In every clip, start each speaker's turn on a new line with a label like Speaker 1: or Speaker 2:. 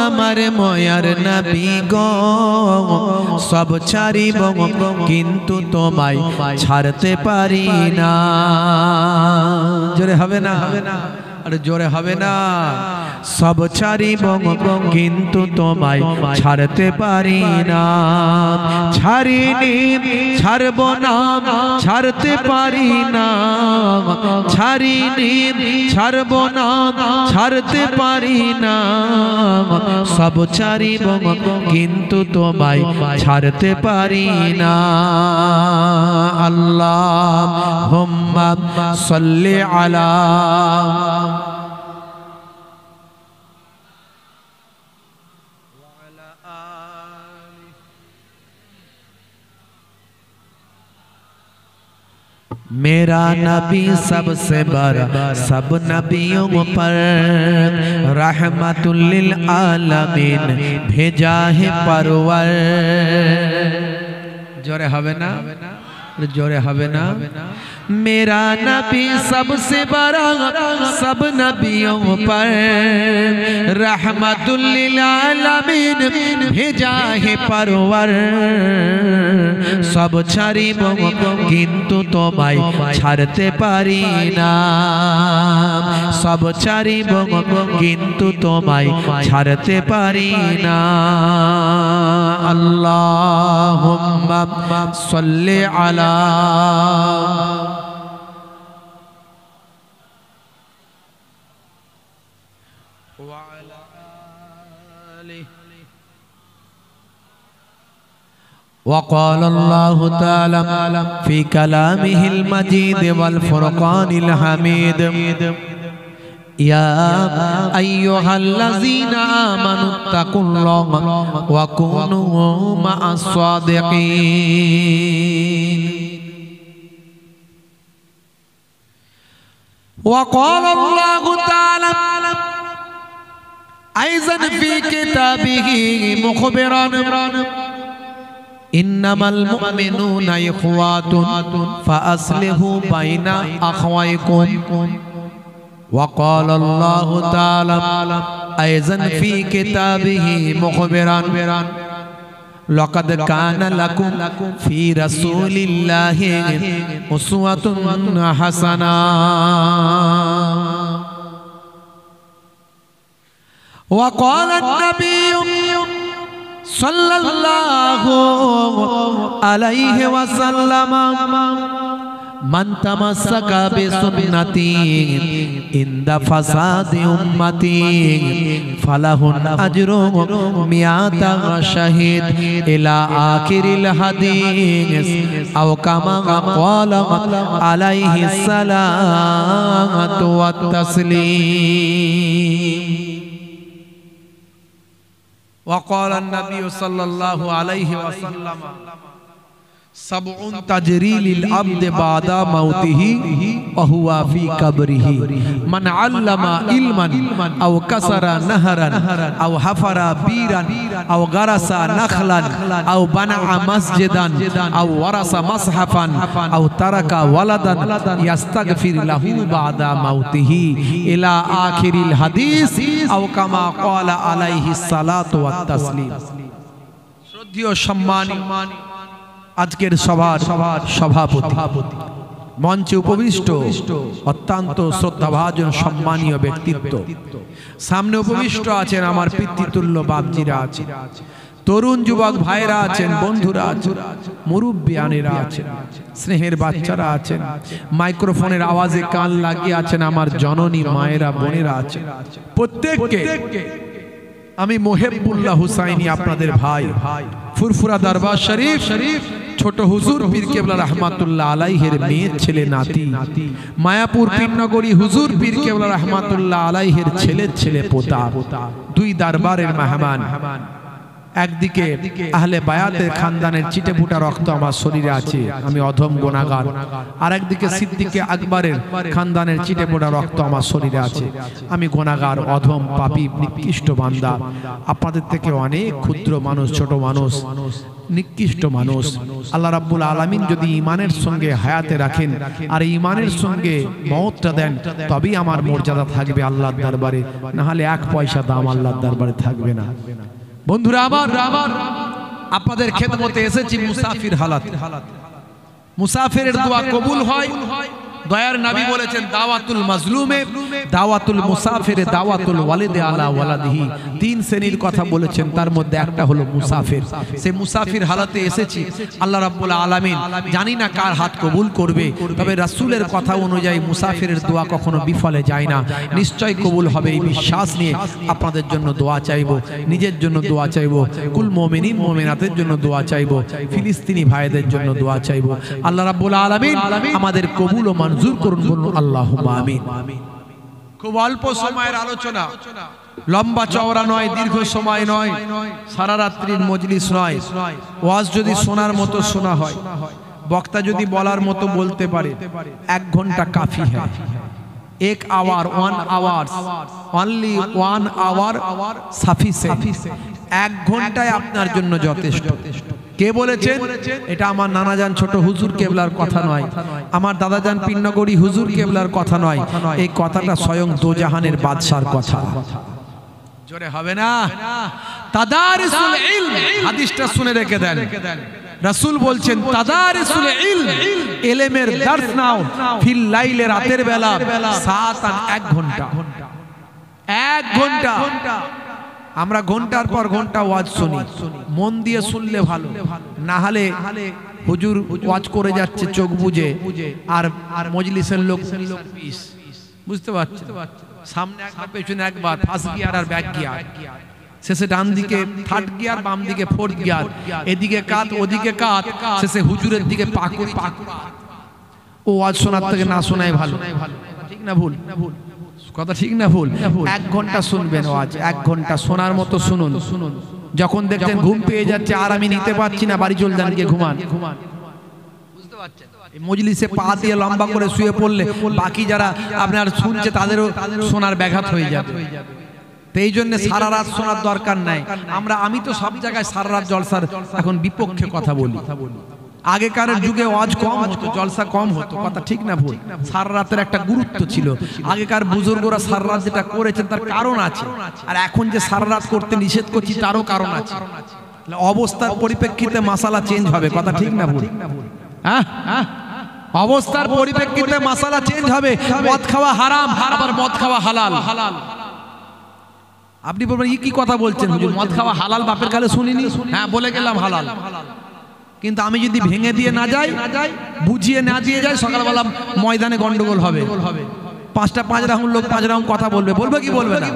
Speaker 1: আমার ময়ার নবী গো সব ছাড়িব কিন্তু তোমায় ছাড়তে পারি না। জোরে হবে না? আরে জোরে হবে না? সব ছাড়িব কিন্তু তোমায় ছাড়তে পারি না। ছাড়িনি ছাড়ব না ছাড়তে পারি না। ছাড়িনি ছাড়ব না ছাড়তে পারি না। সব ছাড়িব কিন্তু তোমায় ছাড়তে পারি না। আল্লাহুম্মা সাল্লি আলা मेरा नबी सबसे बड़ा सब नबियों पर रहमतुल लिल आलमीन भेजा है परवर। जोरे हवे ना? जोरे हवे ना? मेरा नबी सबसे बड़ा सब नबियों पर रहमतुल लिल आलमीन भेजा है परवर। सब ছাড়িব কিন্তু তোমায় ছাড়তে পারি না। সব ছাড়িব কিন্তু তোমায় ছাড়তে পারি না। আল্লাহুম্মা সাল্লি আলা وقال الله تعالى في كلامه المجيد والفرقان الحميد يا أيها الذين آمنوا اتقوا الله وكونوا مع الصادقين. وقال الله تعالى أيضا في كتابه مخبرا إنما المؤمنون إخوة فأصلحوا بين أخويكم. وقال الله تعالى أيضا في كتابه مخبرا لقد كان لكم في رسول الله أسوة حسنة. وقال النبي صلى الله عليه وسلم من تمسك بسنتي عند فساد أمتي فله أجر 100 شهيد إلى آخر الحديث أو كما قال عليه الصلاة والتسليم. وقال النبي صلى الله عليه وسلم سبع تجري للعبد بعد موته وهو في قبره من علم علما أو كسر نهرا أو حفر بيرا أو غرس نخلا أو بنى مسجدا أو ورث مصحفا أو ترك ولدا يستغفر له بعد موته إلى آخر الحديث أو كما قال عليه الصلاة والتسليم. শ্রদ্ধেয় সম্মানী আজকের সভার সভাপতি মঞ্চে উপবিষ্ট অত্যন্ত শ্রদ্ধাভাজন সম্মানীয় ব্যক্তিত্ব, সামনে উপবিষ্ট আছেন আমার পিতৃতুল্য বাপজিরা আছেন, তরুণ যুবক ভাইরা আছেন, বন্ধুরা আছেন, মুরব্বিয়ানেরা আছেন, স্নেহের বাচ্চারা আছেন, মাইক্রোফোনের আওয়াজে কান লাগিয়ে আছেন আমার জননী মায়েরা বোনেরা আছেন। প্রত্যেককে আমি মোহেবুল্লাহ হুসাইনি আপনাদের ভাই ফুরফুরা দরবার শরীফ ছোট হুজুর পীর কেবলা রহমাতুল্লাহ আলাইহির মেয়ের ছেলে নাতি, মায়াপুর পীরনগরী হুজুর পীর কেবলা রহমাতুল্লাহ আলাইহির ছেলের ছেলে পোতা, দুই দরবারের মেহমান, একদিকে আহলে বায়াতের খানদানের চিটেফুটা রক্ত আমার শরীরে আছে, আমি অধম গুনাহগার। আর একদিকে সিদ্দিকে আকবরের খানদানের চিটেফুটা রক্ত আমার শরীরে আছে, আমি গুনাহগার, অধম, পাপী, নিকৃষ্ট বান্দা। আপনাদের থেকে অনেক ক্ষুদ্র মানুষ, ছোট মানুষ, নিকৃষ্ট মানুষ। আল্লাহ রাব্বুল আলামিন যদি ঈমানের সঙ্গে হায়াতে রাখেন আর ঈমানের সঙ্গে মওতটা দেন, তবেই আমার মর্যাদা থাকবে আল্লাহর দরবারে, না হলে এক পয়সা দাম আল্লাহর দরবারে থাকবে না। বন্ধুরা আমার, আপনাদের খেদমতে এসেছি মুসাফির হালাত। মুসাফিরের দোয়া কবুল হয়। দয়ার নবী বলেছেন, দাওয়াতুল মাজলুমে দাওয়াতুল মুসাফিরে দাওয়াতুল ওয়ালিদে আলা ওয়ালাদিহি। তিন শ্রেণীর কথা বলেছেন, তার মধ্যে একটা হলো মুসাফির। সে মুসাফির হালাতে এসেছি। আল্লাহ রাব্বুল আলামিন জানি না কার হাত কবুল করবে, তবে রাসূলের কথা অনুযায়ী মুসাফিরের দোয়া কখনো বিফলে যায় না, নিশ্চয় কবুল হবে। এই বিশ্বাস নিয়ে আপনাদের জন্য দোয়া চাইবো, নিজের জন্য দোয়া চাইবো, কুল মুমিনিন মুমিনাতের জন্য দোয়া চাইবো, ফিলিস্তিনি ভাইদের জন্য দোয়া চাইবো। আল্লাহ রাব্বুল আলামিন আমাদের কবুল ও মঞ্জুর করুন, বলুন আল্লাহুম্মা আমিন। খুব অল্প সময়ের আলোচনা, লম্বা চওড়া নয়, দীর্ঘ সময় নয়, সারা রাত্রির মজলিস নয়। ওয়াজ যদি শোনার মতো শোনা হয়, বক্তা যদি বলার মতো বলতে পারে, 1 ঘন্টা কাফি হয়। 1 hour, 1 hours, only 1 hour sufficient. 1 ঘন্টায় আপনার জন্য যথেষ্ট। কে বলেছেন? এটা আমার নানাজান ছোট হুজুর কেবলার কথা নয়, আমার দাদাজান পিন্নগরী হুজুর কেবলার কথা নয়, এই কথাটা স্বয়ং দোজাহানের বাদশার কথা। জোরে হবে না? তাদারিসুল ইলম, হাদিসটা শুনে রেখে দেন। রাসূল বলছেন, তাদারিসুল ইলম, ইলমের দর্স নাও, ফিল লাইলে, রাতের বেলা, সাআতান, 1 ঘন্টা। 1 ঘন্টা। আমরা ঘন্টার পর ঘন্টা ওয়াজ শুনি, মন দিয়ে শুনলে ভালো, না হলে হুজুর ওয়াজ করে যাচ্ছে চোখ বুজে, আর মজলিসের লোক বুঝতে পারছে, সামনে একবার পেছনে একবার, ফার্স্ট গিয়ার আর ব্যাক গিয়ার, শেষে ডান দিকে 3rd গিয়ার, বাম দিকে 4th গিয়ার, এদিকে কাত ওদিকে কাত, শেষে হুজুরের দিকে পাকুড়। ও ওয়াজ শোনার থেকে না শোনাই ভালো, ঠিক না ভুল? কথা ঠিক না ভুল? 1 ঘন্টা শুনবেন ওয়াজ, 1 ঘন্টা শোনার মতো শুনুন। যখন দেখছেন ঘুম পেয়ে যাচ্ছে, আর আমি নিতে পারছি না, বাড়ি চলে যান, গিয়ে ঘুমান। বুঝতে পারছেন? মজলিসে পা দিয়ে লম্বা করে শুয়ে পড়লে বাকি যারা আপনার শুনছে তাদেরও শোনার ব্যাঘাত হয়ে যাবে। তো এই জন্য সারা রাত শোনার দরকার নাই। আমি তো সব জায়গায় সারা রাত জলসার এখন বিপক্ষে কথা বলি। আগেকার যুগে ওয়াজ কম হতো, জলসা কম হতো, কথা ঠিক না ভুল? সারা রাতের একটা গুরুত্ব ছিল। আগেকার বুজুর্গরা সারা রাত যেটা করেছেন তার কারণ আছে, আর এখন যে সারা রাত করতে নিষেধ করছি তারও কারণ আছে। অবস্থার পরিপ্রেক্ষিতে মাসালা চেঞ্জ হবে, কথা ঠিক না ভুল? হ্যাঁ, অবস্থার পরিপ্রেক্ষিতে মাসালা চেঞ্জ হবে। মদ খাওয়া হারাম, আবার মদ খাওয়া হালাল। আপনি বলবেন এই কি কথা বলছেন হুজুর, মদ খাওয়া হালাল বাপের কালে শুনিনি? হ্যাঁ, বলে গেলাম হালাল। কিন্তু আমি যদি ভেঙে দিয়ে না যাই, বুঝিয়ে না দিয়ে যাই, সকালবেলা ময়দানে গন্ডগোল হবে। 5 রাউন্ড লোক 5 রাউন্ড কথা বলবে, বলবে কি বলবে না?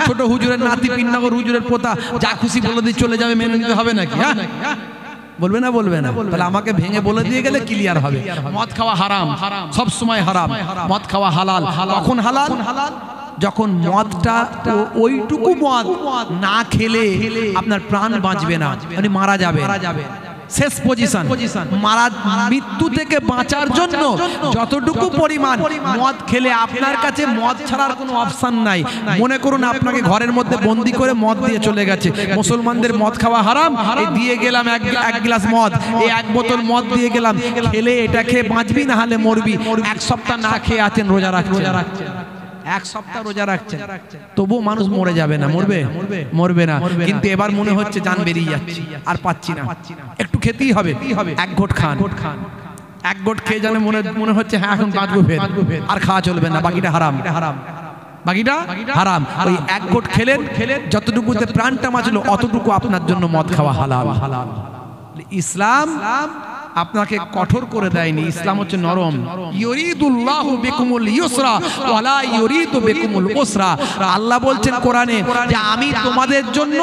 Speaker 1: ছোট হুজুরের নাতি, পিন্নগর হুজুরের পোতা, যা খুশি বলে দিয়ে চলে যাবে, মেনে নিতে হবে নাকি? হ্যাঁ, বলবে না? বলবে না? তাহলে আমাকে ভেঙে বলে দিয়ে গেলে ক্লিয়ার হবে। মদ খাওয়া হারাম, সব সময় হারাম। মদ খাওয়া হালাল। কখন হালাল? যখন মদটা ওইটুকু মদ না খেলে আপনার প্রাণ বাঁচবে না, মানে মারা যাবে। শেষ পজিশন, মৃত্যু থেকে বাঁচার জন্য যতটুকু পরিমাণ মদ খেলে আপনার কাছে মদ ছাড়ার কোনো অপশন নাই। মনে করুন আপনাকে ঘরের মধ্যে বন্দি করে মদ দিয়ে চলে গেছে, মুসলমানদের মদ খাওয়া হারাম, এই দিয়ে গেলাম এক গ্লাস মদ, এই 1 বোতল মদ দিয়ে গেলাম, খেলে এটা খেয়ে বাঁচবি, না হলে মরবি। 1 সপ্তাহ না খেয়ে আছেন, রোজা রাখছেন, 1 সপ্তাহ রোজা রাখছেন, তবুও মানুষ মরে যাবে না? মরবে? মরবে না। কিন্তু এবার মনে হচ্ছে জান বেরিয়ে যাচ্ছে, আর পাচ্ছি না, একটু খেতেই হবে। 1 ঘট খান, 1 ঘট খেয়ে জানে মনে হচ্ছে হ্যাঁ এখন বাঁচবো, ফের আর খাওয়া চলবে না, বাকিটা হারাম, বাকিটা হারাম। ওই 1 ঘট খেলেন, যতটুকুতে প্রাণটা বাঁচলো অতটুকু আপনার জন্য মদ খাওয়া হালাল। ইসলাম আপনাকে কঠোর করে দেয়নি, ইসলাম হচ্ছে নরম। ইউরিদুল্লাহু বিকুমুল ইউসরা ওয়ালা ইউরিদু বিকুমুল উসরা। আল্লাহ বলছেন কোরআনে যে আমি তোমাদের জন্য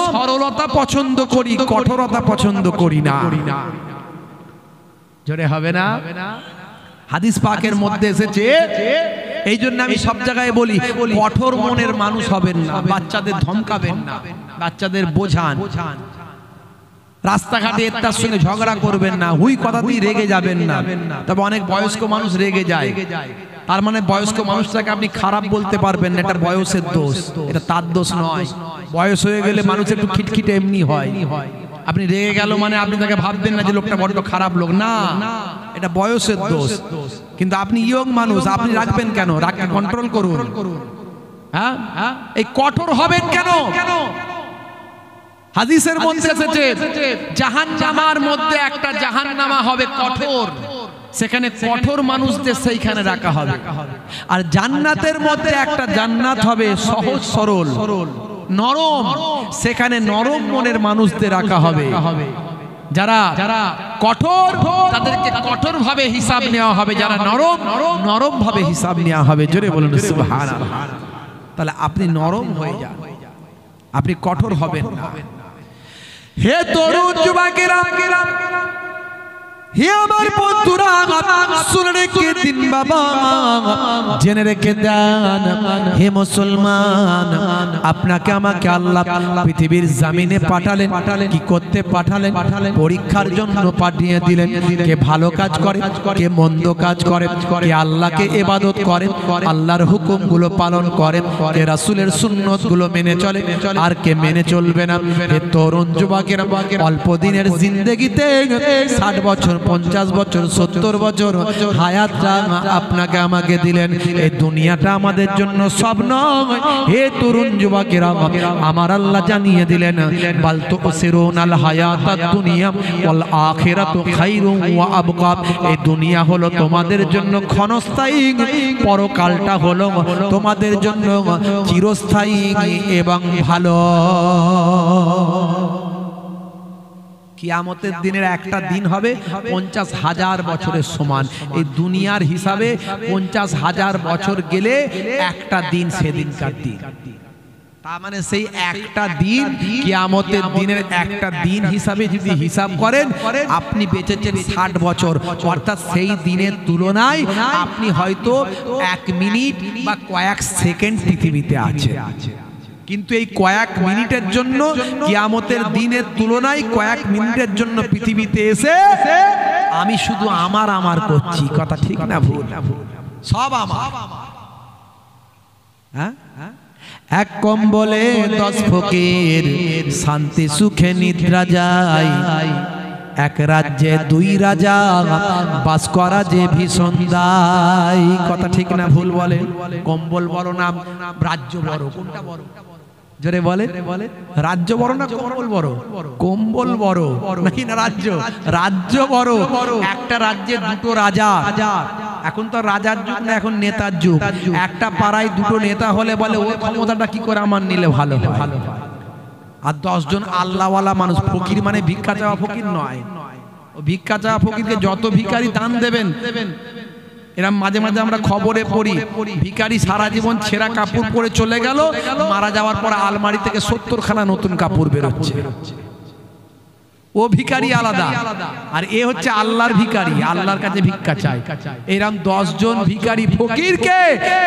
Speaker 1: সরলতা পছন্দ করি, কঠোরতা পছন্দ করি না। জোরে হবে না? হাদিস পাকের মধ্যে এসেছে। এই জন্য আমি সব জায়গায় বলি, কঠোর মনের মানুষ হবেন না, বাচ্চাদের ধমকাবেন না, বাচ্চাদের বোঝান, রাস্তাঘাটে তার সঙ্গে ঝগড়া করবেন না, হুই কথাতেই রেগে যাবেন না। তবে অনেক বয়স্ক মানুষ রেগে যায়, তার মানে বয়স্ক মানুষটাকে আপনি খারাপ বলতে পারবেন না, এটা বয়সের দোষ, এটা তার দোষ নয়। বয়স হয়ে গেলে মানুষ একটু খিটখিটে এমনি হয়। আপনি রেগে গেল মানে আপনি তাকে ভাববেন না যে লোকটা বড্ড খারাপ লোক, না, এটা বয়সের দোষ। কিন্তু আপনি ইয়ং মানুষ, আপনি রাখবেন কেন? রাগকে কন্ট্রোল করুন। হ্যাঁ, এই কঠোর হবেন কেন? হাদিসের মধ্যে এসেছে জাহান্নামার মধ্যে একটা জাহান্নামা হবে কঠোর, সেখানে কঠোর মানুষদের সেইখানে রাখা হবে। আর জান্নাতের মধ্যে একটা জান্নাত হবে সহজ সরল নরম, সেখানে নরম মনের মানুষদের রাখা হবে। যারা কঠোর তাদেরকে কঠোর ভাবে হিসাব নেওয়া হবে, যারা নরম নরম ভাবে হিসাব নেওয়া হবে। জোরে বলুন সুবহানাল্লাহ। তাহলে আপনি নরম হয়ে যান, আপনি কঠোর হবেন না। হে তরুণ যুবকেরা, হে আমার বন্ধুরা, শুনে রেখে দিন বাবা, জেনে রেখে দেন হে মুসলমান, আপনাকে আমাকে আল্লাহ পৃথিবীর জমিনে পাঠালেন, কি করতে পাঠালেন? পরীক্ষার জন্য পাঠিয়ে দিলেন। কে ভালো কাজ করে, কে মন্দ কাজ করে, কে আল্লাহকে ইবাদত করে, আল্লাহর হুকুমগুলো পালন করে, কে রাসূলের সুন্নতগুলো মেনে চলে, আর কে মেনে চলবে না। হে তরুণ যুবকেরা, অল্প দিনের জিন্দেগিতে 60 বছর, 50 বছর, 70 বছর হায়াতটা আপনাকে আমাকে দিলেন। এই দুনিয়াটা আমাদের জন্য সব নয়। হে তরুণ যুবকেরা, আমার আল্লাহ জানিয়ে দিলেন, বাল তুসিরুনাল হায়াতাদ দুনিয়া ওয়াল আখিরাতু খায়রুম ওয়া আবকা। এই দুনিয়া হলো তোমাদের জন্য ক্ষণস্থায়ী, পরকালটা হলো তোমাদের জন্য চিরস্থায়ী এবং ভালো। কিয়ামতের দিনের একটা দিন হবে 50,000 বছরের সমান। এই দুনিয়ার হিসাবে 50,000 বছর গেলে একটা দিন সেদিনকার দিন। তার মানে সেই একটা দিন, কিয়ামতের দিনের একটা দিন হিসাবে যদি হিসাব করেন, আপনি বেঁচেছেন 60 বছর, অর্থাৎ সেই দিনের তুলনায় আপনি হয়তো 1 মিনিট বা কয়েক সেকেন্ড পৃথিবীতে আছেন। কিন্তু এই কয়েক মিনিটের জন্য, কিয়ামতের দিনের তুলনায় কয়েক মিনিটের জন্য পৃথিবীতে এসে আমি শুধু আমার করছি। কথা ঠিক না ভুল? সব আমার। হ্যাঁ, এক কম্বলে 10 ফকির শান্তি সুখে নিদ্রা যায়, এক রাজ্যে 2 রাজা বাস করা যে ভীষণ দায়। কথা ঠিক না ভুল বলে? কম্বল বড় না রাজ্য বড়? কোনটা বড়? জোরে বলে। রাজ্য বড় না কম্বল বড়? কম্বল বড় নাকি না রাজ্য? রাজ্য বড়। একটা রাজ্যে 2 রাজা। এখন তো রাজার যুগ না, এখন নেতার যুগ। একটা পাড়ায় 2 নেতা হলে বলে ওই ক্ষমতাটা কি করে আমার নিলে ভালো হয়। আর 10 জন আল্লাহওয়ালা মানুষ। ফকির মানে ভিক্ষা চাওয়া ফকির নয়। ও ভিক্ষা চাওয়া ফকিরকে যত ভিখারি দান দেবেন, এরকম মাঝে মাঝে আমরা খবরে পড়ি, ভিখারি সারা জীবন ছেঁড়া কাপড় পরে চলে গেল, মারা যাওয়ার পর আলমারি থেকে 70 খানা নতুন কাপড় বেরোচ্ছে। ও ভিখারি আলাদা, আর এ হচ্ছে আল্লাহর ভিখারি, আল্লাহর কাছে ভিক্ষা চায়। এরকম 10 জন ভিখারি ফকিরকে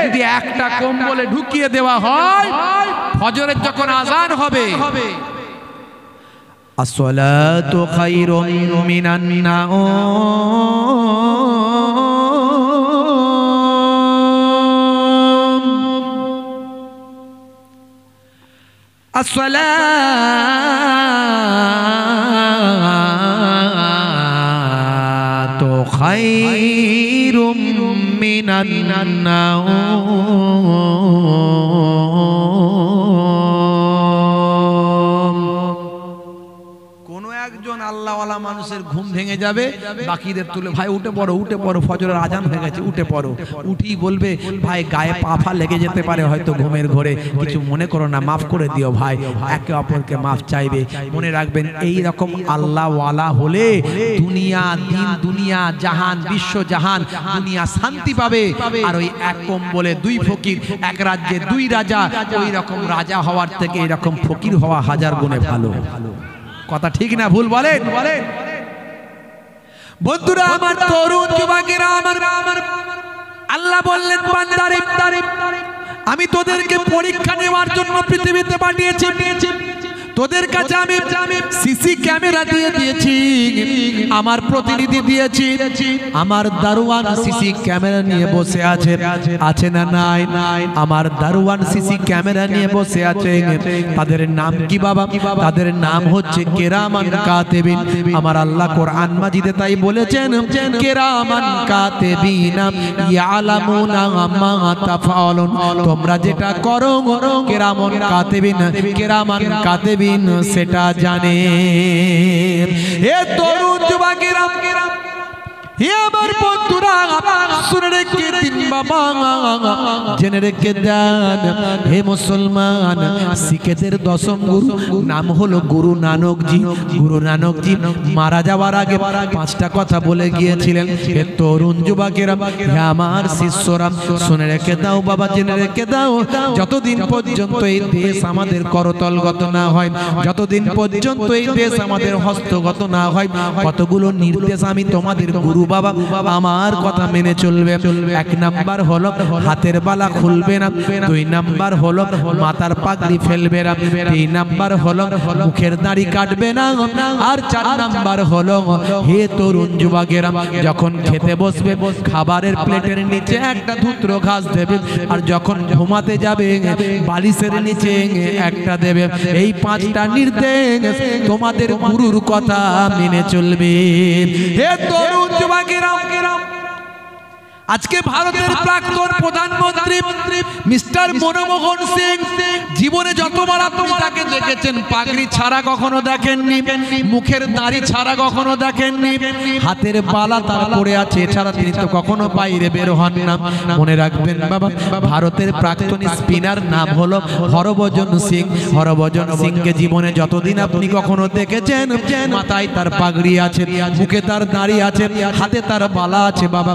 Speaker 1: যদি একটা কম্বলে ঢুকিয়ে দেওয়া হয়, ফজরের যখন আযান হবে, আসসালাতু খায়রুম মিনান নাওম, আসসালাতু খায়রুম মিনান নাওম। কোন একজন আল্লাহওয়ালা মানুষের ঘুম ভেঙে যাবে, বাকিদের তুলে ভাই উঠে পড়ো, উঠে পড়ো, ফজরের আজান হয়ে গেছে, উঠে পড়ো। উঠি বলবে ভাই গায়ে পা লেগে যেতে পারে হয়তো ঘুমের ঘোরে, কিছু মনে করো না, মাফ করে দিও ভাই। একে অপরকে মাফ চাইবে। মনে রাখবেন, এই রকম আল্লাহওয়ালা হলে দুনিয়া, দিন দুনিয়া জাহান, বিশ্ব জাহান, দুনিয়া শান্তি পাবে। আর ওই এক কম্বলে 2 ফকির, এক রাজ্যে 2 রাজা, ওই রকম রাজা হওয়ার থেকে এরকম ফকির হওয়া 1000 গুণে ভালো। কথা ঠিক না ভুল বলেন? বন্ধুরা আমার, তরুণ যুবকেরা আমার, আল্লাহ বললেন বান্দারে, আমি তোদেরকে পরীক্ষা নেওয়ার জন্য পৃথিবীতে পাঠিয়েছি। তোদের কাছে আমি সিসি ক্যামেরা দিয়ে দিয়েছি, আমার প্রতিনিধি দিয়েছি, আমার দারোয়ান সিসি ক্যামেরা নিয়ে বসে আছে, আছে না নাই? আমার দারোয়ান সিসি ক্যামেরা নিয়ে বসে আছে। তাদের নাম কি বাবা? তাদের নাম হচ্ছে কিরামান কাতিবিন। আমার আল্লাহ কোরআন মাজিদে তাই বলেছেন, কিরামান কাতিবিন ইয়ালামুনা মা তাফআলুন, তোমরা যেটা করো কিরামান কাতিবিন, কিরামান কাতিবিন সেটা জানে। এ তরুণ যুবকেরা, হে আমার বন্ধুরা, শুনে রেখে দিন বাবা, জেনে রেখে দেন হে মুসলমান, শিখেদের দশম গুরু নাম হলো গুরু নানক জি। গুরু নানক জি মারা যাওয়ার আগে 5টা কথা বলে গিয়েছিলেন। হে তরুণ যুবকেরা, হে আমার শিষ্যরা, শুনে রেখে দাও বাবা, জেনে রেখে দাও, যতদিন পর্যন্ত এই দেশ আমাদের করতলগত না হয়, যতদিন পর্যন্ত এই দেশ আমাদের হস্তগত না হয়, কতগুলো নির্দেশ আমি তোমাদের গুরু বাবা আমার কথা মেনে চলবে। 1 নাম্বার হলো হাতের বালা খুলবে না, 2 নাম্বার হলো মাথার পাগড়ি ফেলবে না, 3 নাম্বার হলো মুখের দাড়ি কাটবে না, আর 4 নাম্বার হলো হে তরুণ যুবকেরা, যখন খেতে বসবে খাবারের প্লেটের নিচে একটা ধুত্র ঘাস দেবে, আর যখন ঘুমাতে যাবে বালিশের নিচে একটা দেবে। এই 5টা নির্দেশ তোমাদের গুরুর কথা মেনে চলবে। হে তরুণ যুবকেরা, আজকে ভারতের প্রাক্তন প্রধানমন্ত্রী মিস্টার মনমোহন সিং জীবনে যতবার আপনি তাকে দেখেছেন, পাগড়ি ছাড়া কখনো দেখেননি, মুখের দাড়ি ছাড়া কখনো দেখেননি, হাতের বালা তার পড়ে আছে, এছাড়া তিনি তো কখনো বাইরে বের হন না। মনে রাখবেন বাবা, ভারতের প্রাক্তন স্পিনার নাম হলো হরভজন সিং। হরভজন সিংকে জীবনে যতদিন আপনি কখনো দেখেছেন, মাথায় তার পাগড়ি আছে, মুখে তার দাড়ি আছে, হাতে তার বালা আছে বাবা।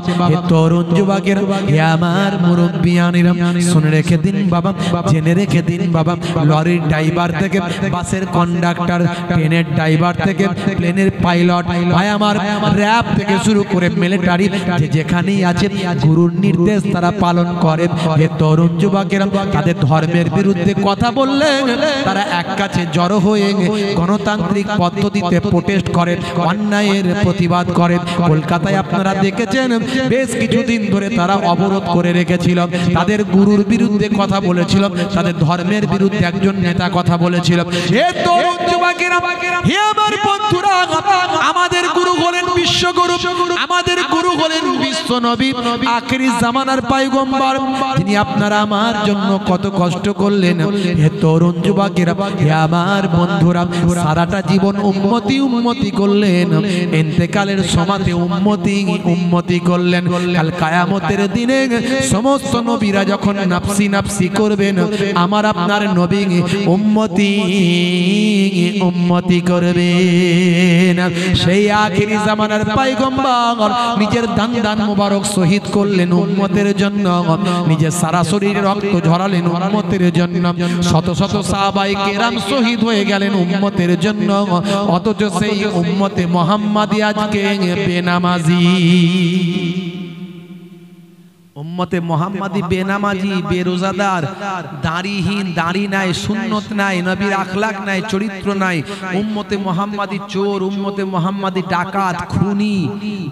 Speaker 1: তরুণ যুবকেরা, হে আমার মুরব্বিয়ানিরা, শুনে রেখে দিন বাবা, জেনে রেখে দিন বাবা, লরির ড্রাইভার থেকে বাসের কন্ডাক্টর, ট্রেনের ড্রাইভার থেকে প্লেনের পাইলট, ভাই আমার র‍্যাব থেকে শুরু করে মিলিটারি, যেখানেই আছে গুরুর নির্দেশ তারা পালন করে। হে তরুণ যুবকেরা, তাদের ধর্মের বিরুদ্ধে কথা বললে তারা এক কাছে জড়ো হয়ে গণতান্ত্রিক পদ্ধতিতে প্রোটেস্ট করে, অন্যায়ের প্রতিবাদ করে। কলকাতায় আপনারা দেখেছেন বেশ কিছুদিন ধরে তারা অবরোধ করে রেখেছিল, তাদের গুরুর বিরুদ্ধে কথা বলেছিল, তাদের ধর্মের বিরুদ্ধে একজন নেতা কথা বলেছিল। হে তরুণ যুবকেরা, হে আমার বন্ধুরা, আমাদের গুরু হলেন বিশ্বগুরু, আমাদের গুরু হলেন বিশ্ব নবী, আখেরি জামানার পয়গম্বর, যিনি আপনারা আমার জন্য কত কষ্ট করলেন। হে তরুণ যুবকেরা, হে আমার বন্ধুরা, সারাটা জীবন উম্মতি উম্মতি করলেন, ইন্তেকালের সময়তে উম্মতি উম্মতি করলেন। কাল কিয়ামতের দিনে সমস্ত নবীরা যখন নাফসি নাফসি করবেন, আমার আপনার নবী উম্মতি উম্মতি করবেন। সেই আখেরি জামানার পয়গম্বর নিজের দান দান মুবারক শহীদ করলেন উম্মতের জন্য, নিজের সারা শরীরে রক্ত ঝরালেন উম্মতের জন্য, শত শত সাহাবায়ে কেরাম শহীদ হয়ে গেলেন উম্মতের জন্য, অথচ সেই উম্মতে মুহাম্মাদি আজকে বেনামাজি। উম্মতে মুহাম্মাদি বেনামাজি, বেরোজাদার, দাড়িহীন, দাড়ি নাই, সুন্নত নাই, নবীর আখলাক নাই, চরিত্র নাই। উম্মতে মুহাম্মাদি চোর, উম্মতে মুহাম্মাদি ডাকাত, খুনি,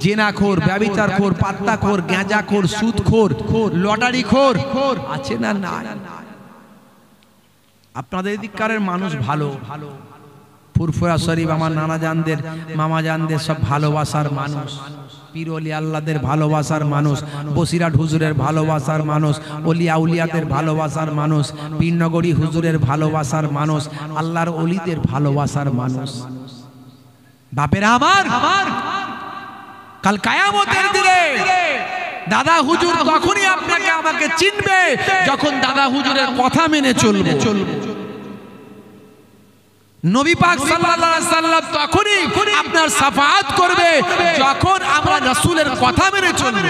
Speaker 1: জেনাখোর, ব্যভিচারখোর, পাত্তাখোর, গাঁজাখোর, সুদখোর, লটারিখোর আছে না? না। আপনাদের দিককারের মানুষ ভালো, ফুরফুরা শরীফ আমার নানা জানদের, মামা জানদের সব ভালোবাসার মানুষ, পীর ওলি আল্লাহদের ভালোবাসার মানুষ, বসিরাট হুজুরের ভালোবাসার মানুষ, ওলি আউলিয়াদের ভালোবাসার মানুষ, পীরনগরী হুজুরের ভালোবাসার মানুষ, আল্লাহর ওলিদের ভালোবাসার মানুষ। বাপেরা আমার, কাল কিয়ামতের দিনে দাদা হুজুর তখনই আপনাকে আমাকে চিনবে যখন দাদা হুজুরের কথা মেনে চলবে। নবী পাক সাল্লাল্লাহু আলাইহি সাল্লাম তখনই আপনার শাফাআত করবে যখন আমরা রাসূলের কথা মেনে চলব।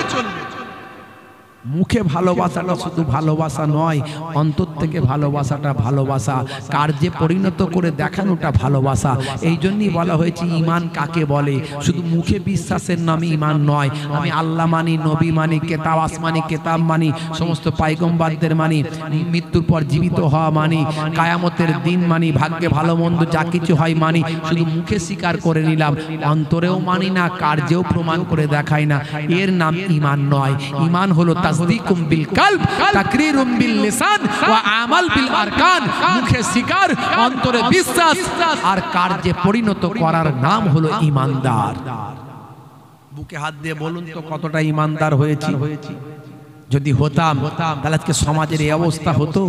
Speaker 1: মুখে ভালোবাসাটা শুধু ভালোবাসা নয়, অন্তর থেকে ভালোবাসাটা ভালোবাসা, কার্যে পরিণত করে দেখানোটা ভালোবাসা। এই জন্যই বলা হয়েছে ঈমান কাকে বলে। শুধু মুখে বিশ্বাসের নামে ঈমান নয়। আমি আল্লাহ মানি, নবী মানি, কেতাব আসমানি কেতাব মানি, সমস্ত পাইগম্বারদের মানি, মৃত্যুর পর জীবিত হওয়া মানি, কায়ামতের দিন মানি, ভাগ্যে ভালো মন্দ যা কিছু হয় মানি। শুধু মুখে স্বীকার করে নিলাম, অন্তরেও মানি না, কার্যেও প্রমাণ করে দেখাই না, এর নাম ঈমান নয়। ঈমান হলো তাসদীকুম বিল কলব, তাকরীরুম বিল লিসান ওয়া আমাল বিল আরকান। মুখে স্বীকার, অন্তরে বিশ্বাস আর কার্যে পরিণত করার নাম হলো ঈমানদার। বুকে হাত দিয়ে বলুন তো কতটা ঈমানদার হয়েছি? যদি হতাম তাহলে আজকে সমাজের এই অবস্থা হতো,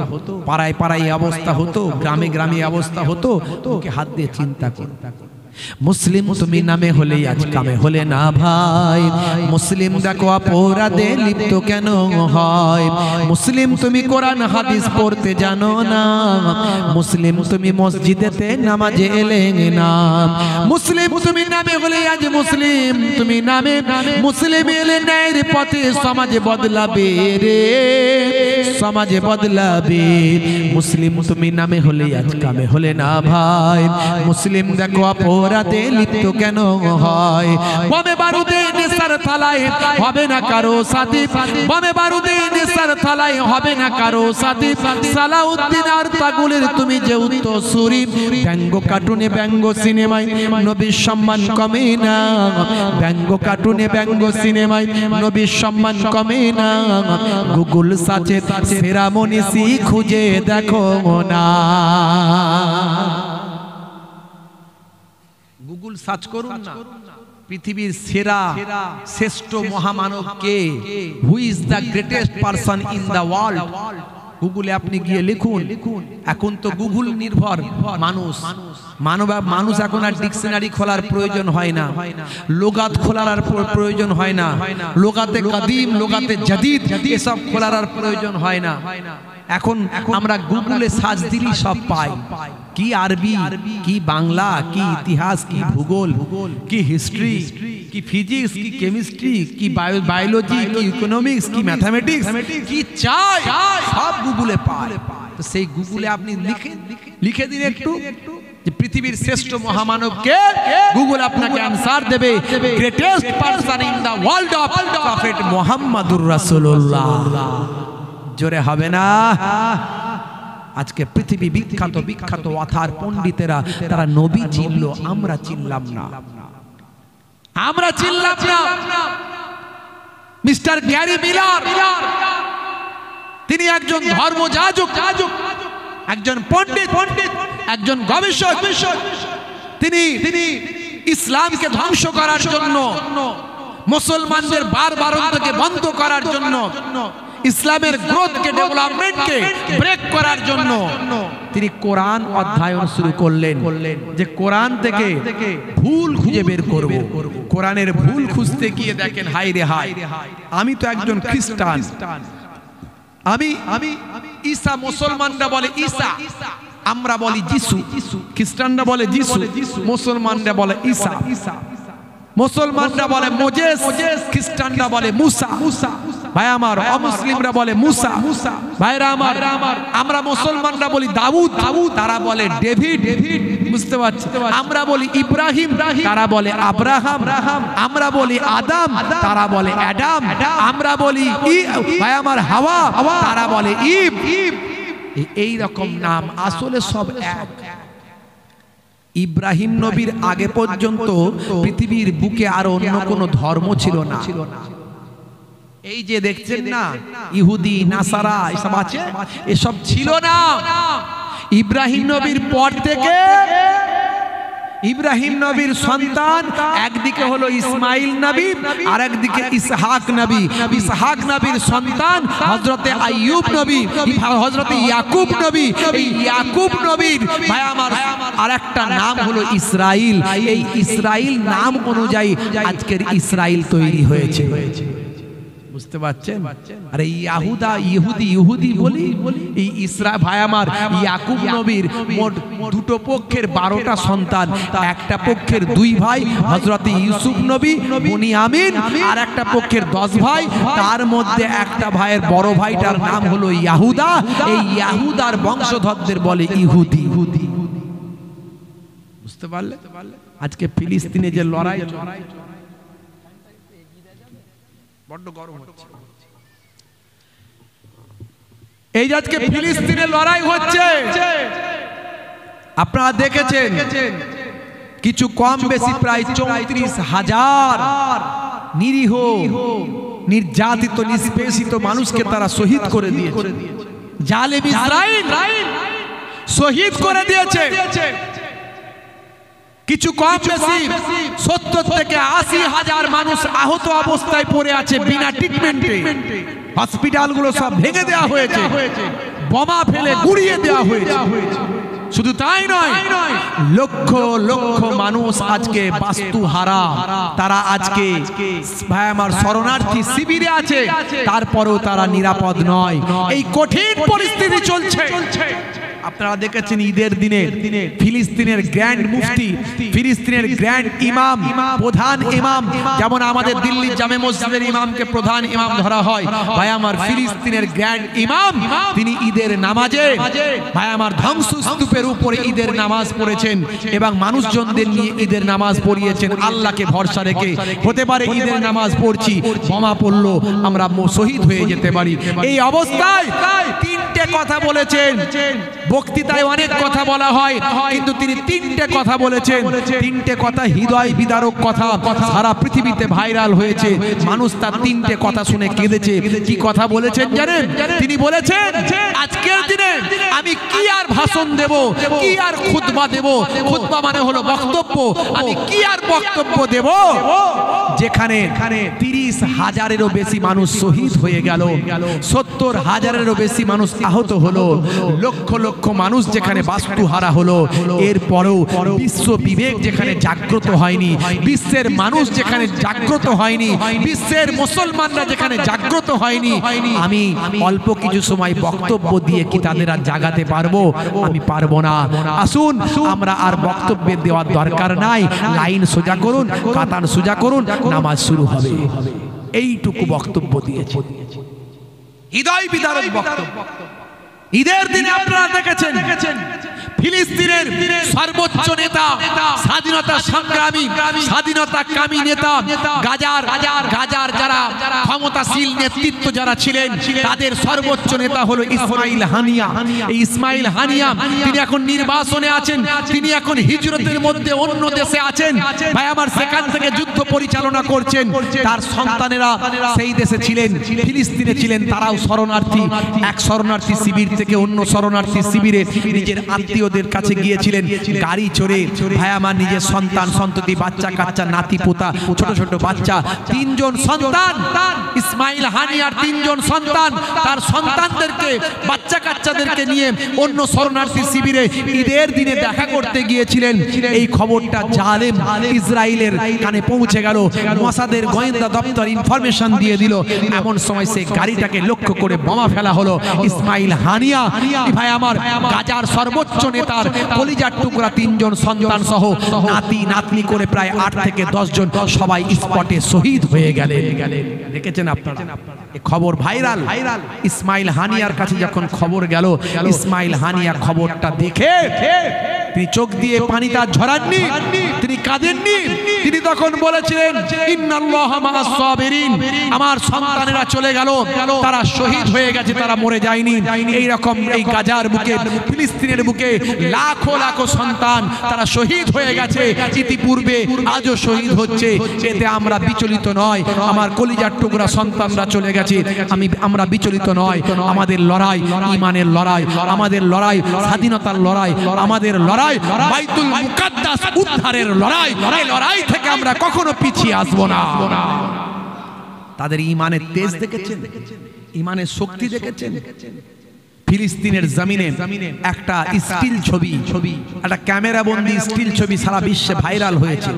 Speaker 1: পাড়ায় পাড়ায় এই অবস্থা হতো, গ্রামে গ্রামে অবস্থা হতো। বুকে হাত দিয়ে চিন্তা করুন। মুসলিম তুমি নামে হলে আজ কামে হলে না ভাই। মুসলিম দেখো অপরাধে লিপ্ত কেন হয়। মুসলিম তুমি কোরআন হাদিস পড়তে জানো না। মুসলিম তুমি মসজিদেতে নামাজে এলে না। মুসলিম তুমি নামে হলে আজ মুসলিম তুমি নামে মুসলিম এলে ন্যায়ের পথে সমাজে বদলাবে রে, সমাজে বদলাবে। মুসলিম তুমি নামে হলে আজ কামে হলে না ভাই। মুসলিম দেখো অপরাধে লিপ্ত কেন হয়। বমে বারুদে নেশার থালায় হবে না কারো সাথী, বমে বারুদে নেশার থালায় হবে না কারো সাথী। সালাউদ্দিন আর পাগলের তুমি যে উত্তরসূরি। ব্যঙ্গ কার্টুনে ব্যঙ্গ সিনেমায় নবীর সম্মান কমে না। ব্যঙ্গ কার্টুনে ব্যঙ্গ সিনেমায় নবীর সম্মান কমে না। গুগল সার্চে সেরা মনীষী খুঁজে দেখো না। গুগল সার্চ করুন না, পৃথিবীর সেরা শ্রেষ্ঠ মহামানব কে, who is the greatest person in the world. গুগলে আপনি গিয়ে লিখুন। এখন তো গুগল নির্ভর মানুষ, মানুষ এখন আর ডিকশনারি খোলার প্রয়োজন হয় না, লোগাত খোলার আর প্রয়োজন হয় না, লোগাতে কাদিম লোগাতে জাদিদ এসব খোলার আর প্রয়োজন হয় না। এখন আমরা গুগলে সার্চ দিলেই সব পাই। কি আরবি, কি বাংলা, কি ইতিহাস, কি ভূগোল, কি হিস্ট্রি, কি ফিজিক্স, কি কেমিস্ট্রি, কি বায়োলজি, কি ইকোনমিক্স, কি ম্যাথামেটিক্স, কি চাই সব গুগলে পায়। তো সেই গুগলে আপনি লিখে দিন একটু যে পৃথিবীর শ্রেষ্ঠ মহামানব কে, গুগল আপনাকে আনসার দেবে greatest person in the world of prophet মুহাম্মাদুর রাসূলুল্লাহ। জোরে হবে না? আজকে পৃথিবী বিখ্যাত বিখ্যাত অথার পণ্ডিতেরা তারা নবী চিনল, আমরা চিনলাম না, আমরা চিনলাম না। মিস্টার গ্যারি মিলার তিনি একজন ধর্মযাজক, একজন পণ্ডিত, একজন গবেষক। তিনি ইসলামকে ধ্বংস করার জন্য, মুসলমানদের বারবারন্তকে বন্ধ করার জন্য, ইসলামের গ্রোথকে ডেভেলপমেন্টকে ব্রেক করার জন্য তিনি কোরআন অধ্যয়ন শুরু করলেন। যে কোরআন থেকে ভুল খুঁজে বের করব। কোরআনের ভুল খুঁজতে গিয়ে দেখেন হায় রে হায়, আমি তো একজন খ্রিস্টান, আমি ঈসা, মুসলমানরা বলে ঈসা, আমরা বলি যিশু, খ্রিস্টানরা বলে যিশু, মুসলমানরা বলে ঈসা। মুসলমানরা বলে মোজেস, খ্রিস্টানরা বলে মুসা। ভাই আমার, অমুসলিমরা বলে মুসা। ভাইরা আমার, আমরা মুসলমানরা বলি দাউদ, তারা বলে ডেভিড, বুঝতে পারছি। আমরা বলি ইব্রাহিম, তারা বলে আব্রাহাম। আমরা বলি আদম, তারা বলে অ্যাডাম। আমরা বলি ভাই আমার হাওয়া, তারা বলে ঈভ। এই রকম নাম, আসলে সব এক। ইব্রাহিম নবীর আগে পর্যন্ত পৃথিবীর বুকে আর অন্য কোনো ধর্ম ছিল না। এই যে দেখছেন না ইহুদি, নাসারা এসব আছে, এসব ছিল না। ইব্রাহিম নবীর পর থেকে ইব্রাহিম নবীর সন্তান একদিকে হলো ইসমাইল নবী, আর একদিকে ইসহাক নবী। ইসহাক নবীর সন্তান হযরতে আইয়ুব নবী, হযরতে ইয়াকুব নবী। এই ইয়াকুব নবীর ভাই আমার আরেকটা নাম হলো ইসরাইল। এই ইসরাইল নাম অনুযায়ী আজকের ইসরাইল তৈরি হয়েছে। বুঝতে পারছেন? আরে ইয়াহুদা ইহুদি বলি এই ইসরায়েল ভাই আমার ইয়াকুব নবীর মোট দুটো পক্ষের 12টা সন্তান, একটা পক্ষের 2 ভাই হযরত ইউসুফ নবী বুনিয়ামিন, আর একটা পক্ষের 10 ভাই, তার মধ্যে একটা ভাইয়ের বড় ভাইটার নাম হলো ইয়াহুদা। এই ইয়াহুদার বংশধরদের বলে ইহুদি। বুঝতে পারলে? আজকে ফিলিস্তিনে যে লড়াই, বড্ড গরম হচ্ছে, এই আজকে ফিলিস্তিনে লড়াই হচ্ছে, আপনারা দেখেছেন কিছু কম বেশি প্রায় 34,000 নিরীহ নির্যাতিত নিষ্পেষিত মানুষকে তারা শহীদ করে দিয়েছে। জালেম ইসরাইল শহীদ করে দিয়েছে। কিছু কম বেশি 70 থেকে 80,000 মানুষ আহত অবস্থায় পড়ে আছে বিনা ট্রিটমেন্টে। হসপিটালগুলো সব ভেঙে দেওয়া হয়েছে, বোমা ফেলে গুড়িয়ে দেওয়া হয়েছে। শুধু তাই নয়, লক্ষ লক্ষ মানুষ আজকে বাস্তুহারা, তারা আজকে ভাই আমার শরণার্থী শিবিরে আছে, তারপরেও তারা নিরাপদ নয়। এই কঠিন পরিস্থিতি চলছে। আপনারা দেখেছেন ঈদের দিনে ফিলিস্তিনের গ্র্যান্ড মুফতি, ফিলিস্তিনের গ্র্যান্ড ইমাম, প্রধান ইমাম, যেমন আমাদের দিল্লির জামে মসজিদের ইমামকে প্রধান ইমাম ধরা হয়, ভাই আমার ফিলিস্তিনের গ্র্যান্ড ইমাম তিনি ঈদের নামাজে ভাই আমার ধ্বংসস্তূপের উপরে ঈদের নামাজ পড়েছেন এবং মানুষজনদের নিয়ে ঈদের নামাজ পড়িয়েছেন আল্লাহকে ভরসা রেখে। হতে পারে ঈদের নামাজ পড়ছি, বোমা পড়লো, আমরা শহীদ হয়ে যেতে পারি। এই অবস্থায় 3টে কথা বলেছেন। বক্তৃতায় অনেক কথা বলা হয়, কিন্তু তিনি 3টে কথা বলেছেন। 3টে কথা হৃদয় বিদারক কথা, সারা পৃথিবীতে ভাইরাল হয়েছে। মানুষ তার 3টে কথা শুনে কেঁদেছে। কি কথা বলেছেন জানেন? তিনি বলেছেন আজকের দিনে আমি কি আর ভাষণ দেব, কি আর খুতবা দেব। খুতবা মানে হলো বক্তব্য। আমি কি আর বক্তব্য দেব যেখানে 30,000-এরও বেশি মানুষ শহীদ হয়ে গেল, 70,000-এরও বেশি মানুষ আহত হলো, লক্ষ লক্ষ মানুষ যেখানে বাস্তুহারা হলো। এরপরেও বিশ্ব বিবেক যেখানে জাগ্রত হয়নি, বিশ্বের মানুষ যেখানে জাগ্রত হয়নি, বিশ্বের মুসলমানরা যেখানে জাগ্রত হয়নি, আমি অল্প কিছু সময় বক্তব্য দিয়ে কি তাদের আর জাগাতে পারবো? আমি পারবো না। আসুন আমরা আর বক্তব্য দেওয়ার দরকার নাই, লাইন সোজা করুন, কাতার সোজা করুন, নামাজ শুরু হবে। এইটুকু বক্তব্য দিয়েছে, হৃদয় বিদারক বক্তব্য। ঈদের দিনে আপনারা দেখেছেন ফিলিস্তিনের সর্বোচ্চ নেতা, স্বাধীনতা সংগ্রামী, স্বাধীনতা কামী নেতা, গাজার যারা ক্ষমতাশীল নেতৃত্ব যারা ছিলেন, তাদের সর্বোচ্চ নেতা হলো ইসমাইল হানিয়া। এই ইসমাইল হানিয়া তিনি এখন নির্বাসনে আছেন, তিনি এখন হিজরতের মধ্যে অন্য দেশে আছেন। ভাই আমার সেখান থেকে যুদ্ধ পরিচালনা করছেন। তার সন্তানেরা সেই দেশে ছিলেন, ফিলিস্তিনে ছিলেন, তারাও শরণার্থী। এক শরণার্থী শিবির থেকে অন্য শরণার্থী শিবিরে নিজের আত্মীয়দের কাছে গিয়েছিলেন গাড়ি চড়ে। ভাই আমার নিজের সন্তান সন্ততি, বাচ্চা কাচ্চা, নাতি পোতা, ছোট ছোট বাচ্চা, 3 জন সন্তান ইসমাইল হানিয়ার, 3 জন সন্তান, তার সন্তানদেরকে বাচ্চা কাচ্চাদেরকে নিয়ে অন্য শরণার্থী শিবিরে ঈদের দিনে দেখা করতে গিয়েছিলেন। এই খবরটা জালেম ইসরায়েলের কানে পৌঁছে গেল। মোসাদের গোয়েন্দা দপ্তর ইনফরমেশন দিয়ে দিল। এমন সময় সেই গাড়িটাকে লক্ষ্য করে বোমা ফেলা হলো। ইসমাইল হানিয়া ভাই আমার গাজার সর্বোচ্চ নেতার কলিজার টুকরা 3 জন সন্তান সহ নাতি নাতনি করে প্রায় 8 থেকে 10 জন সবাই স্পটে শহীদ হয়ে গেলেন। দেখেছেন আপনারা এই খবর ভাইরাল। ইসমাইল হানিয়ার কাছে যখন খবর গেল, ইসমাইল হানিয়া খবরটা দেখে তিনি চোখ দিয়ে পানি তার ঝরাননি, তিনি কাঁদেননি। তিনি তখন বলেছিলেন ইন্নাল্লাহা মাআস সাবিরিন, আমার সন্তানেরা চলে গেল, তারা শহীদ হয়ে গেছে, তারা মরে যায়নি। এই রকম এই গাজার বুকে, ফিলিস্তিনের বুকে লাখো লাখো সন্তান তারা শহীদ হয়ে গেছে ইতিপূর্বে, আজও শহীদ হচ্ছে। এতে আমরা বিচলিত নয়। আমার কলিজার টুকরা সন্তানরা চলে গেছে, আমরা বিচলিত নয়। আমাদের লড়াই ঈমানের লড়াই, আমাদের লড়াই স্বাধীনতার লড়াই, আমাদের লড়াই বাইতুল মুকাদ্দাস উদ্ধারের লড়াই। এই লড়াই থেকে আমরা কখনো পিছিয়ে আসবো না। তাদের ঈমানের তেজ দেখেছেন, ঈমানের শক্তি দেখেছেন। ফিলিস্তিনের জমিনে একটা স্টিল ছবি, একটা ক্যামেরা বন্দি স্টিল ছবি সারা বিশ্বে ভাইরাল হয়েছে।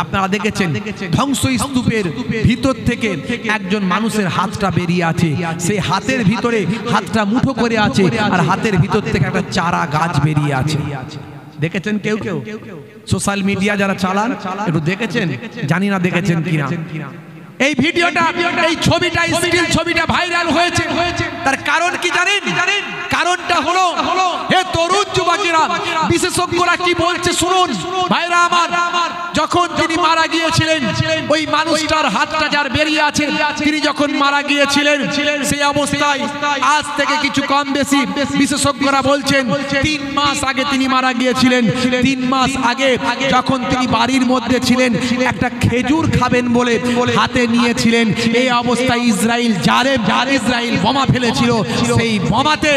Speaker 1: আপনারা দেখেছেন ধ্বংসস্তূপের ভিতর থেকে একজন মানুষের হাতটা বেরিয়ে আছে, সেই হাতের ভিতরে হাতটা মুঠো করে আছে, আর হাতের ভিতর থেকে একটা চারা গাছ বেরিয়ে আছে। দেখেছেন কেউ কেউ? সোশ্যাল মিডিয়া যারা চালান একটু দেখেছেন, জানি না দেখেছেন কিনা। এই ভিডিওটা, এই ছবিটা, স্টিল ছবিটা ভাইরাল হয়েছে। তার কারণ কি জানেন? কারণটা হলো, হে তরুণ যুবকেরা, বিশেষজ্ঞরা কি বলছে শুনুন ভাইরা আমার। যখন তিনি মারা গিয়েছিলেন, ওই মানুষটার হাতটা যার বেরিয়ে আছে, তিনি যখন মারা গিয়েছিলেন সেই অবস্থায় আজ থেকে কিছু কম বেশি বিশেষজ্ঞরা বলছেন 3 মাস আগে তিনি মারা গিয়েছিলেন। 3 মাস আগে যখন তিনি বাড়ির মধ্যে ছিলেন, একটা খেজুর খাবেন বলে হাতে নিয়েছিলেন। এই অবস্থায় ইসরাইল জালেম, ইসরাইল বোমা ফেলেছিল। সেই বোমাতে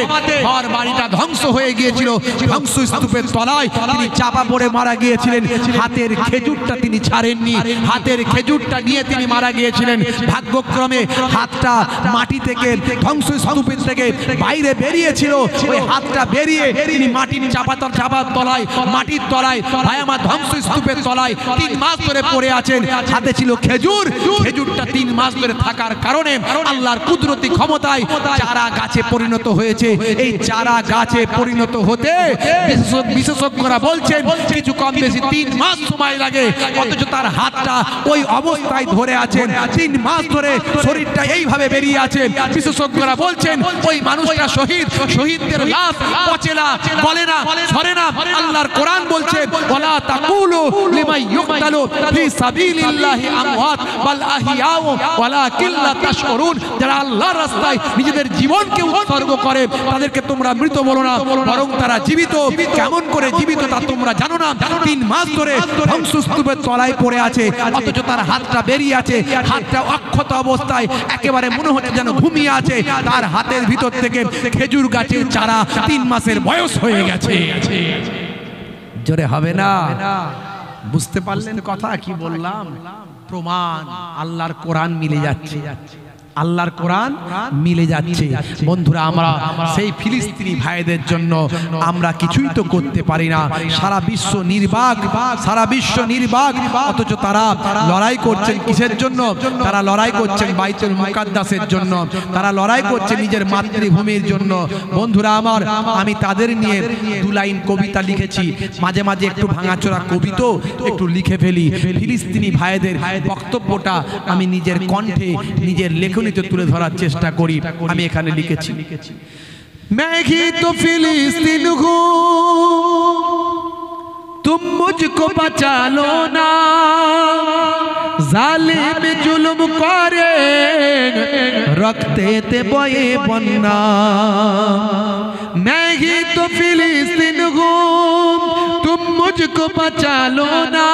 Speaker 1: ঘর বাড়িটা ধ্বংস হয়ে গিয়েছিল। ধ্বংসস্তূপের তলায় তিনি চাপা পড়ে মারা গিয়েছিলেন। হাতের খেজুরটা তিনি ছাড়েননি, হাতের খেজুরটা নিয়ে তিনি মারা গিয়েছিলেন। ভাগ্যক্রমে হাতটা মাটি থেকে, ধ্বংসস্তূপের থেকে বাইরে বেরিয়েছিল। ওই হাতটা বেরিয়ে তিনি মাটির চাপার তলায়, মাটির তলায়, ভাই আমার ধ্বংসস্তূপের তলায় 3 মাস ধরে পড়ে আছেন। হাতে ছিল খেজুর, খেজুরটা 3 মাস ধরে থাকার কারণে আল্লাহর কুদরতি ক্ষমতায় চারা গাছে পরিণত হয়েছে। এই চারা গাছে পরিণত হতে বিশেষজ্ঞরা বলছেন কিছু কম বেশি 3 মাস সময় লাগে, অথচ তার হাতটা ওই অবস্থায় ধরে আছেন। 3 মাস ধরে শরীরটা এইভাবে বেরিয়ে আছে। বিশেষজ্ঞরা বলছেন ওই মানুষটা শহীদ, শহীদদের লাশ পচে না, গলে না, ঝরে না। আল্লাহর কোরআন বলছে ওয়ালা তাকুলু লিমান ইউকতালু ফি সাবিলিল্লাহি আমওয়াত বাল আহিয়াউ ওয়ালাকিন লা তাশউরুন। যারা আল্লাহর রাস্তায় নিজেদের জীবনকে উৎসর্গ করে তাদেরকে তোমরা মৃত বলো না, বরং তারা জীবিত। কেমন করে জীবিত তা তোমরা জানো না। 3 মাস ধরে ধ্বংসস্তূপের তলায় পড়ে আছে, অথচ তার হাতটা বেরিয়ে আছে। হাতটা অক্ষত অবস্থায় একেবারে মনে হচ্ছে যেন ঘুমিয়ে আছে। তার হাতের ভিতর থেকে খেজুর গাছের চারা 3 মাসের বয়স হয়ে গেছে। জোরে হবে না? বুঝতে পারলেন কথা কি বললাম? প্রমাণ আল্লাহর কোরআন মিলে যাচ্ছে, আল্লাহর কোরআন মিলে যাচ্ছে। বন্ধুরা, আমরা সেই ফিলিস্তিনি ভাইদের জন্য আমরা কিছুই তো করতে পারি না। সারা বিশ্ব নির্বাক, সারা বিশ্ব নির্বাক, অথচ তারা লড়াই করছেন কিসের জন্য? তারা লড়াই করছেন বাইতুল মুকাদ্দাসের জন্য, তারা লড়াই করছে নিজের মাতৃভূমির জন্য। বন্ধুরা আমার, আমি তাদের নিয়ে 2 লাইন কবিতা লিখেছি। মাঝে মাঝে একটু ভাঙাচোরা কবিতা একটু লিখে ফেলি। ফিলিস্তিনি ভাইদের বক্তব্যটা আমি নিজের কণ্ঠে, নিজের লেখনীতে তুলে ধরার চেষ্টা করি। আমি এখানে লিখেছি, मैं ही तो फिलिस्तीन हूँ, तुम मुझको बचा लो ना, जालिम जुल्म करे रखते थे बये बन्ना। मैं ही तो फिलिस्तीन हूँ, तुम मुझको बचा लो ना,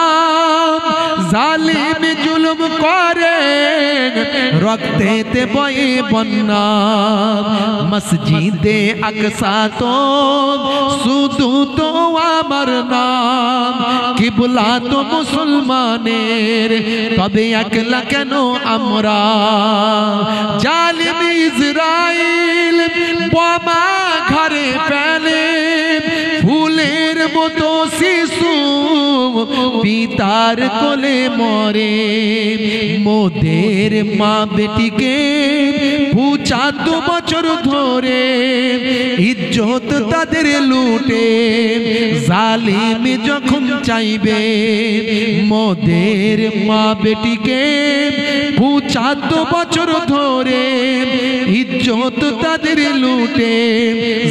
Speaker 1: जालिम जुल्म करे रखते थे बये बन्ना। मस्जिदे আকসা তো শুধু তো আমার নাম, কিবলা তো মুসলমানের, তবে একলা কেন আমরা? জালিম ইসরাইল বোমা ঘরে ফেলে, ফুলের মতো শিশু পিতার কোলে মরে। মোদের মা বেটিকে 75 বছর ধরে ইজ্জত তাদের লুটে, জালিম যখন চাইবে মোদের মা বেটিকে 75 বছর ধরে ইজ্জত তাদের লুটে,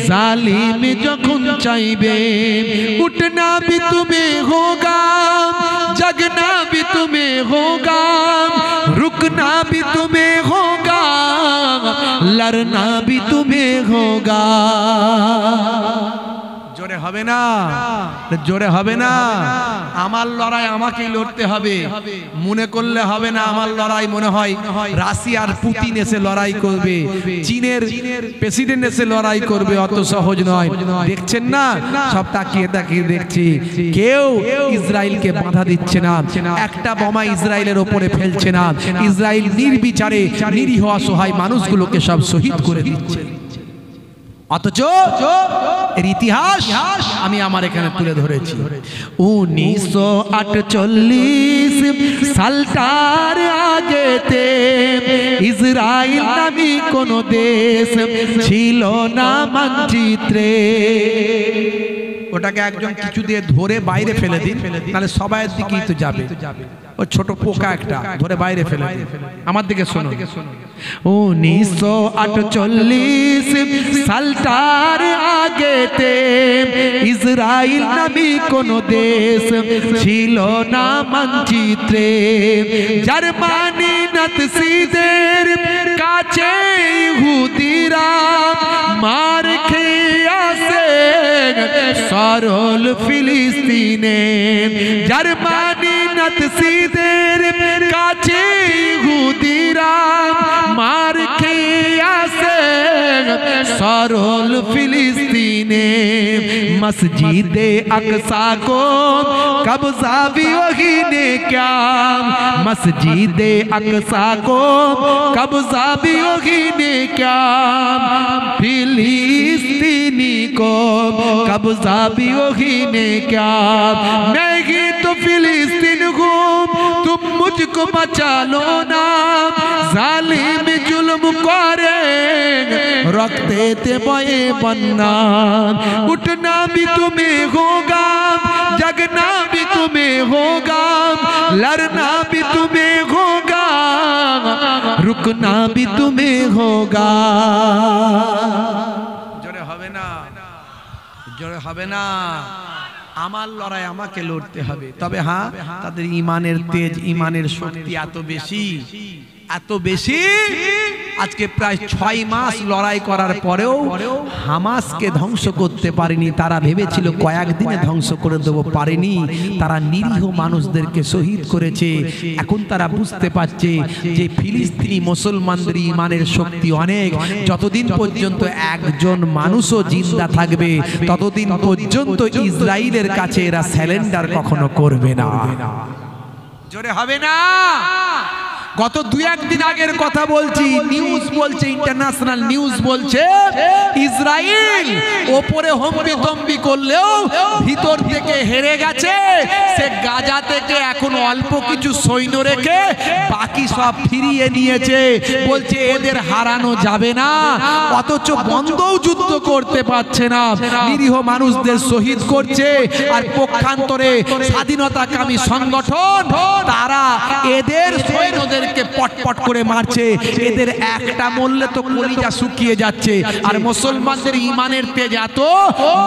Speaker 1: জালিম যখন চাইবে। উঠনা भी तुम्हें होगा, जगना भी तुम्हें होगा, रुकना भी तुम्हें होगा, लड़ना भी तुम्हें होगा। জোরে হবে না? জোরে হবে না? আমার লড়াই আমাকেই লড়তে হবে। মনে করলে হবে না আমার লড়াই মনে হয় রাশিয়ার পুতিন এসে লড়াই করবে, চীনের প্রেসিডেন্ট এসে লড়াই করবে। অত সহজ নয়। দেখছেন না, সব তাকিয়ে তাকিয়ে দেখছি, কেউ ইসরায়েলকে বাধা দিচ্ছে না। একটা বোমা ইসরায়েলের ওপরে ফেলছে না। ইসরায়েল নির্বিচারে নিরীহ অসহায় মানুষগুলোকে সব শহীদ করে দিচ্ছে। অথচ এর ইতিহাস আমি আমার এখানে তুলে ধরেছি। 1948 সালটার আগেতে ইসরায়েল নামী কোন দেশ ছিল না মানচিত্রে। ওটাকে একজন কিছু দিয়ে ধরে বাইরে ফেলে দিন, তাহলে সবাইয়ের দিকেই তো যাবে। ও ছোট পোকা একটা ধরে বাইরে ফেলে দিন। আমার দিকে শোনো। 1948 সালটার আগেতে ইসরায়েল নামী কোন দেশ ছিল না মানচিত্রে। জার্মানি নাৎসিদের কাছে ইহুদিরা মার খেয়ে আসে সরল ফিলিস্তিনে। জার্মানি নাৎসিদের কাছে ইহুদিরা মার খেয়ে আসে সরল ফিলিস্তিনে। मस्जिदे अक्सा को कब्जा भी वही ने क्या, मस्जिदे अक्सा को कब्जा भी वही ने क्या, फिलिस्तीनी को कब्जा भी वही ने क्या। मैं ही तो फिलिस्तीन हूँ, तुम मुझको बचा लो ना, जालिम जुल्म करे रखते थे बये बनना। उठना भी तुम्हें होगा, जगना भी तुम्हें होगा, लड़ना भी तुम्हें होगा, रुकना भी तुम्हें होगा। जोरे হবে না, जोरे হবে না। আমার লড়াই আমাকে লড়তে হবে। তবে হ্যাঁ, তাদের ঈমানের তেজ, ঈমানের শক্তি এত বেশি, এত বেশি। আজকে প্রায় 6 মাস লড়াই করার পরেও হামাসকে ধ্বংস করতে পারেনি। তারা ভেবেছিল কয়েকদিনে ধ্বংস করে দেব, পারেনি। তারা নিরীহ মানুষদেরকে শহীদ করেছে। এখন তারা বুঝতে পারছে যে ফিলিস্তিনি মুসলমানদের ঈমানের শক্তি অনেক। যতদিন পর্যন্ত একজন মানুষও জিন্দা থাকবে, ততদিন পর্যন্ত ইসরায়েলের কাছে এরা স্যালেন্ডার কখনো করবে না। জোরে হবে না। গত 2-1 দিন আগের কথা বলছি, নিউজ বলছে, ইন্টারন্যাশনাল নিউজ বলছে ইসরায়েল ওপরে হম্বি করলেও ভিতর থেকে হেরে গেছে। সে গাজা থেকে এখন অল্প কিছু সৈন্য রেখে বাকি সব ফিরিয়ে নিয়েছে। বলছে এদের হারানো যাবে না, অথচ বন্ধও যুদ্ধ করতে পারছে না, নিরীহ মানুষদের শহীদ করছে। আর পক্ষান্তরে স্বাধীনতাকামী সংগঠন তারা এদের সৈন্যদের পটপট করে মারছে। এদের একটা মরলে তো কলিজা শুকিয়ে যাচ্ছে। আর মুসলমানদের ঈমানের তেজ এত,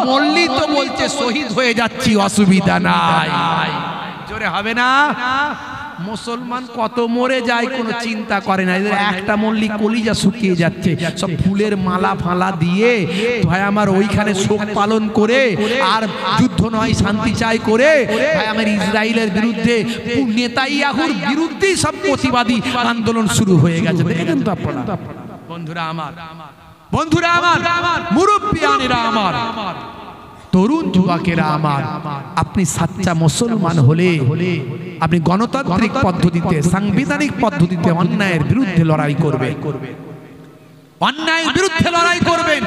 Speaker 1: মরলি তো বলছে শহীদ হয়ে যাচ্ছি, অসুবিধা নাই। জোরে হবে না। মুসলমান কত মরে যায় কোনো চিন্তা করে না, এদের একটা মল্লি কলিজা শুকিয়ে যাচ্ছে। সব ফুলের মালা ফালা দিয়ে ভাই আমার ওইখানে শোক পালন করে, আর যুদ্ধ নয় শান্তি চাই করে ভাই আমার ইসরায়েলের বিরুদ্ধে, নেতানিয়াহুর বিরুদ্ধে সব প্রতিবাদী আন্দোলন শুরু হয়ে গেছে। দেখেন তো আপনারা বন্ধুরা আমার, বন্ধুরা আমার, মুরব্বিয়ানেরা আমার, তরুণ যুবকেরা আমার, আপনি সাচ্চা মুসলমান হলে আপনি গণতান্ত্রিক পদ্ধতিতে, সাংবিধানিক পদ্ধতিতে অন্যায়ের বিরুদ্ধে লড়াই করবেন, অন্যায়ের বিরুদ্ধে লড়াই করবেন,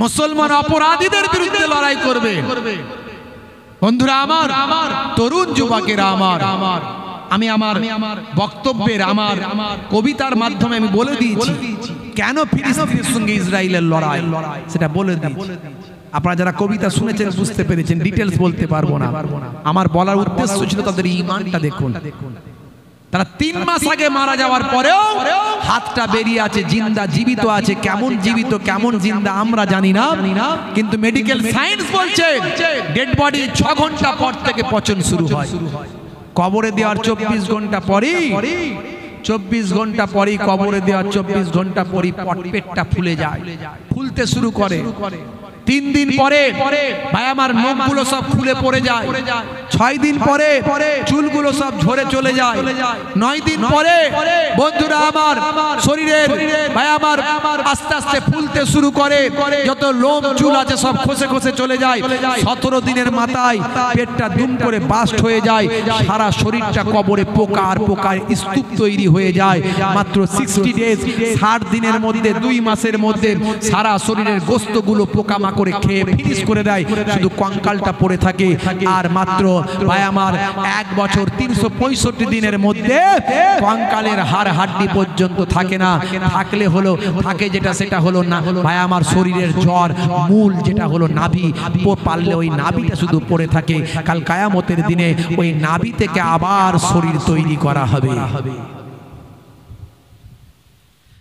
Speaker 1: মুসলমান অপরাধীদের বিরুদ্ধে লড়াই করবেন। বন্ধুরা আমার, তরুণ যুবকেরা আমার, আমি আমার বক্তব্যের, আমার কবিতার মাধ্যমে আমি বলে দিয়েছি কেন ফিলিস্তিনের সঙ্গে ইসরায়েলের লড়াই, সেটা বলে দিয়েছি। আপনারা যারা কবিতা শুনেছেন বুঝতে পেরেছেন, ডিটেলস বলতে পারবো না। আমার বলার উদ্দেশ্য ছিল তাদের ঈমানটা দেখুন। তারা 3 মাস আগে মারা যাওয়ার পরেও হাতটা বেরিয়ে আছে, জিন্দা জীবিত আছে। কেমন জীবিত কেমন জিন্দা আমরা জানি না, কিন্তু মেডিকেল সায়েন্স বলছে ডেড বডি 6 ঘন্টা পর থেকে পচন শুরু হয়। কবরে দেওয়ার 24 ঘন্টা পরেই, 24 ঘন্টা পরেই কবরে দেওয়ার 24 ঘন্টা পরেই পেটটা ফুলে যায়, ফুলতে শুরু করে। 3 দিন পরে ভাই আমার নখগুলো সব খুলে পড়ে যায়, 6 দিন পরে চুলগুলো সব ঝরে চলে যায়, 9 দিন পরে বন্ধুরা আমার শরীরের ভাই আমার আস্তে আস্তে ফুলতে শুরু করে, যত লোম চুল আছে সব খসে খসে চলে যায়। 17 দিনের মাথায় পেটটা দুম করে বাস্ট হয়ে যায়, সারা শরীরটা কবরে পোকা আর পোকার স্তূপ তৈরি হয়ে যায়। মাত্র 60 ডেজ 60 দিনের মধ্যে 2 মাসের মধ্যে সারা শরীরের গোস্তগুলো পোকামাকড়ে খেয়ে ফিনিশ করে দেয়, শুধু কঙ্কালটা পড়ে থাকে। আর মাত্র ভাই আমার 1 বছর 365 দিনের মধ্যে কঙ্কালের হাড় হাড্ডি পর্যন্ত থাকে না, থাকলে হলো থাকে যেটা সেটা হলো না ভাই আমার শরীরের জ্বর, মূল যেটা হলো নাভি, পারলে ওই নাভিটা শুধু পড়ে থাকে। কাল কিয়ামতের দিনে ওই নাভি থেকে আবার শরীর তৈরি করা হবে।